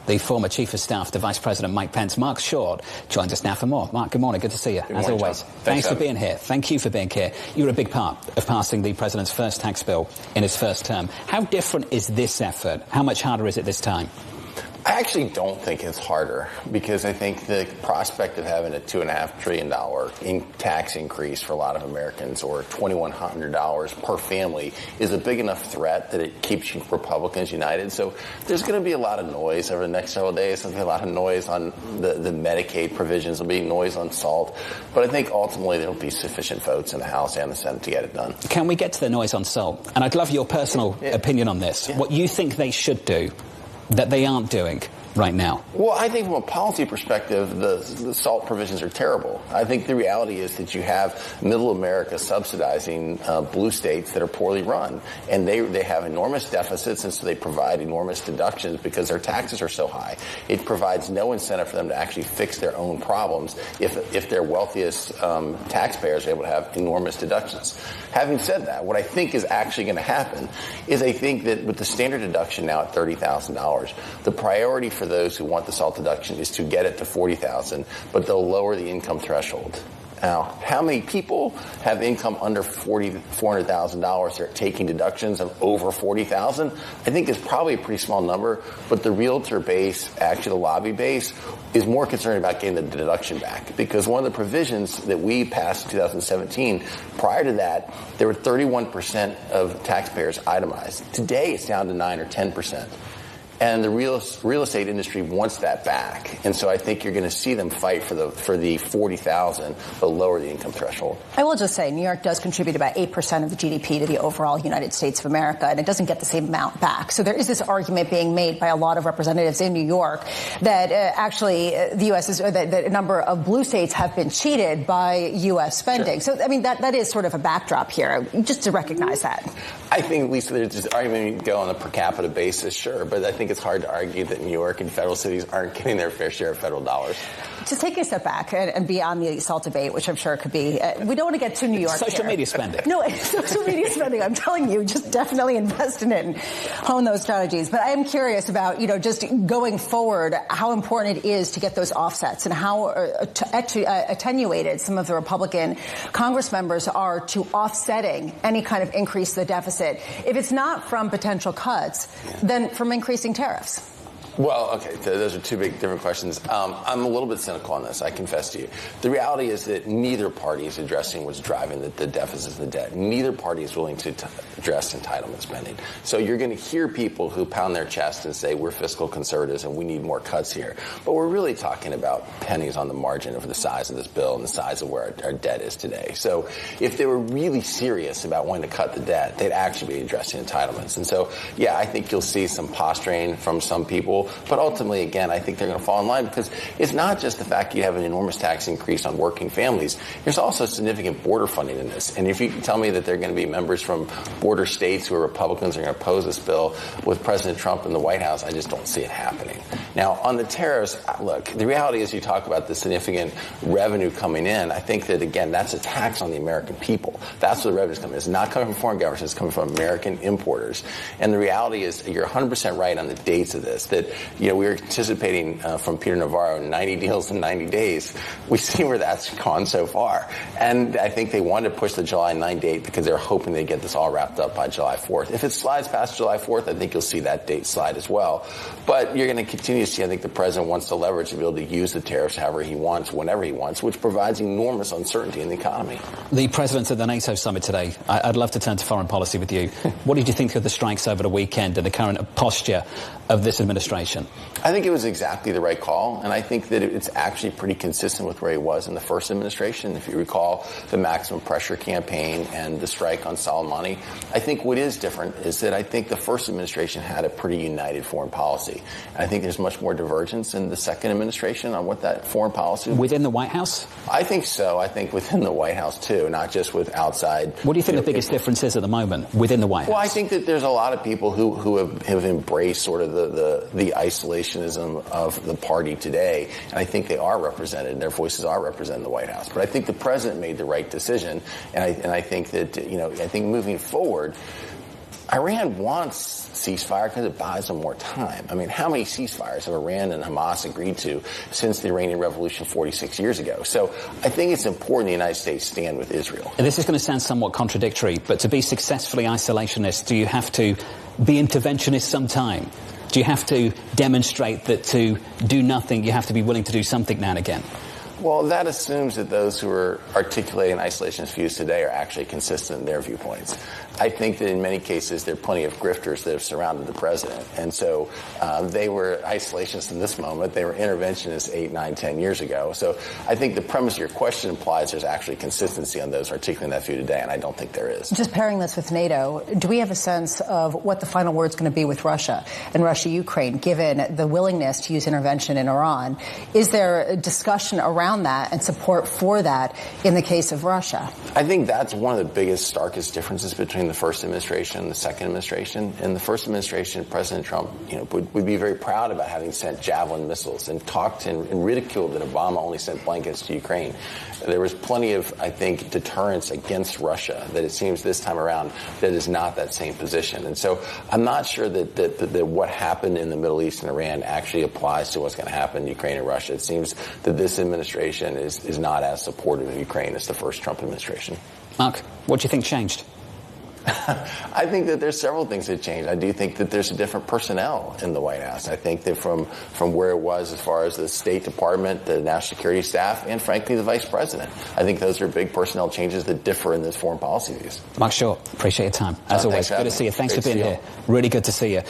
the former Chief of Staff to Vice President Mike Pence. Marc Short joins us now for more. Marc, good morning. Good to see you, as always. Thanks for being here. Thank you for being here. You were a big part of passing the President's first tax bill in his first term. How different is this effort? How much harder is it this time? I actually don't think it's harder, because I think the prospect of having a $2.5 trillion tax increase for a lot of Americans, or $2,100 per family, is a big enough threat that it keeps Republicans united. So there's going to be a lot of noise over the next several days. There'll be a lot of noise on the Medicaid provisions. There'll be noise on SALT. But I think ultimately there'll be sufficient votes in the House and the Senate to get it done. Can we get to the noise on SALT? And I'd love your personal opinion on this. What you think they should do that they aren't doing right now? Well, I think from a policy perspective, the SALT provisions are terrible. I think the reality is that you have middle America subsidizing blue states that are poorly run. And they have enormous deficits, and so they provide enormous deductions because their taxes are so high. It provides no incentive for them to actually fix their own problems if their wealthiest taxpayers are able to have enormous deductions. Having said that, what I think is actually going to happen is I think that with the standard deduction now at $30,000, the priority for those who want the SALT deduction is to get it to $40,000, but they'll lower the income threshold. Now, how many people have income under $400,000 that are taking deductions of over $40,000? I think it's probably a pretty small number, but the realtor base, actually the lobby base, is more concerned about getting the deduction back. Because one of the provisions that we passed in 2017, prior to that, there were 31% of taxpayers itemized. Today, it's down to 9 or 10%. And the real estate industry wants that back. And so I think you're going to see them fight for the $40,000, but lower the income threshold. I will just say New York does contribute about 8% of the GDP to the overall United States of America, and it doesn't get the same amount back. So there is this argument being made by a lot of representatives in New York that actually the U.S. is, that a number of blue states have been cheated by U.S. spending. Sure. So, I mean, that is sort of a backdrop here, just to recognize that. I think, Lisa, there's this argument go on a per capita basis, sure, but I think it's hard to argue that New York and federal cities aren't getting their fair share of federal dollars. Just take a step back and beyond the SALT debate, which I'm sure could be, we don't want to get to New York Social media spending. No, social media spending, I'm telling you, just definitely invest in it and hone those strategies. But I am curious about, just going forward, how important it is to get those offsets and how attenuated some of the Republican Congress members are to offsetting any kind of increase in the deficit. If it's not from potential cuts, then from increasing tariffs. Well, okay, those are two big different questions. I'm a little bit cynical on this, I confess to you. The reality is that neither party is addressing what's driving the deficits and the debt. Neither party is willing to address entitlement spending. So you're going to hear people who pound their chest and say, we're fiscal conservatives and we need more cuts here. But we're really talking about pennies on the margin of the size of this bill and the size of where our debt is today. So if they were really serious about wanting to cut the debt, they'd actually be addressing entitlements. And so, yeah, I think you'll see some posturing from some people. But ultimately, again, I think they're going to fall in line because it's not just the fact you have an enormous tax increase on working families. There's also significant border funding in this. And if you can tell me that there are going to be members from border states who are Republicans are going to oppose this bill with President Trump in the White House, I just don't see it happening. Now, on the tariffs, look, the reality is you talk about the significant revenue coming in. I think that, again, that's a tax on the American people. That's where the revenue is coming. It's not coming from foreign governments. It's coming from American importers. And the reality is you're 100% right on the dates of this, that we were anticipating from Peter Navarro 90 deals in 90 days. We see where that's gone so far. And I think they wanted to push the July 9 date because they were hoping they'd get this all wrapped up by July 4th. If it slides past July 4th, I think you'll see that date slide as well. But you're going to continue to see, I think the president wants to leverage to be able to use the tariffs however he wants, whenever he wants, which provides enormous uncertainty in the economy. The president of the NATO summit today, I'd love to turn to foreign policy with you. What did you think of the strikes over the weekend and the current posture of this administration? I think it was exactly the right call, and I think that it's actually pretty consistent with where he was in the first administration. If you recall the maximum pressure campaign and the strike on Soleimani, I think what is different is that I think the first administration had a pretty united foreign policy. And I think there's much more divergence in the second administration on what that foreign policy was. Within the White House? I think so. I think within the White House, too, not just with outside. What do you think the biggest difference is at the moment within the White House? Well, I think that there's a lot of people who have embraced sort of the isolationism of the party today, and I think they are represented, and their voices are represented in the White House. But I think the president made the right decision, and I think that, I think moving forward, Iran wants ceasefire because it buys them more time. I mean, how many ceasefires have Iran and Hamas agreed to since the Iranian Revolution 46 years ago? So I think it's important the United States stand with Israel. And this is going to sound somewhat contradictory, but to be successfully isolationist, do you have to be interventionist sometime? Do you have to demonstrate that to do nothing, you have to be willing to do something now and again? Well, that assumes that those who are articulating isolationist views today are actually consistent in their viewpoints. I think that in many cases there are plenty of grifters that have surrounded the president. And so they were isolationists in this moment. They were interventionists 8, 9, 10 years ago. So I think the premise of your question implies there's actually consistency on those articulating that view today, and I don't think there is. Just pairing this with NATO, do we have a sense of what the final word's going to be with Russia and Russia-Ukraine, given the willingness to use intervention in Iran? Is there a discussion around that and support for that in the case of Russia? I think that's one of the biggest, starkest differences between the first administration and the second administration. In the first administration, President Trump, would be very proud about having sent Javelin missiles and talked and ridiculed that Obama only sent blankets to Ukraine. There was plenty of, I think, deterrence against Russia that it seems this time around that is not that same position. And so I'm not sure that what happened in the Middle East and Iran actually applies to what's going to happen in Ukraine and Russia. It seems that this administration is not as supportive of Ukraine as the first Trump administration. Marc, what do you think changed? I think that there's several things that changed. I do think that there's a different personnel in the White House. I think that from where it was as far as the State Department, the National Security staff, and frankly the Vice President. I think those are big personnel changes that differ in this foreign policy views. Marc Short, appreciate your time. As always, good to see you. Thanks for being here. Really good to see you.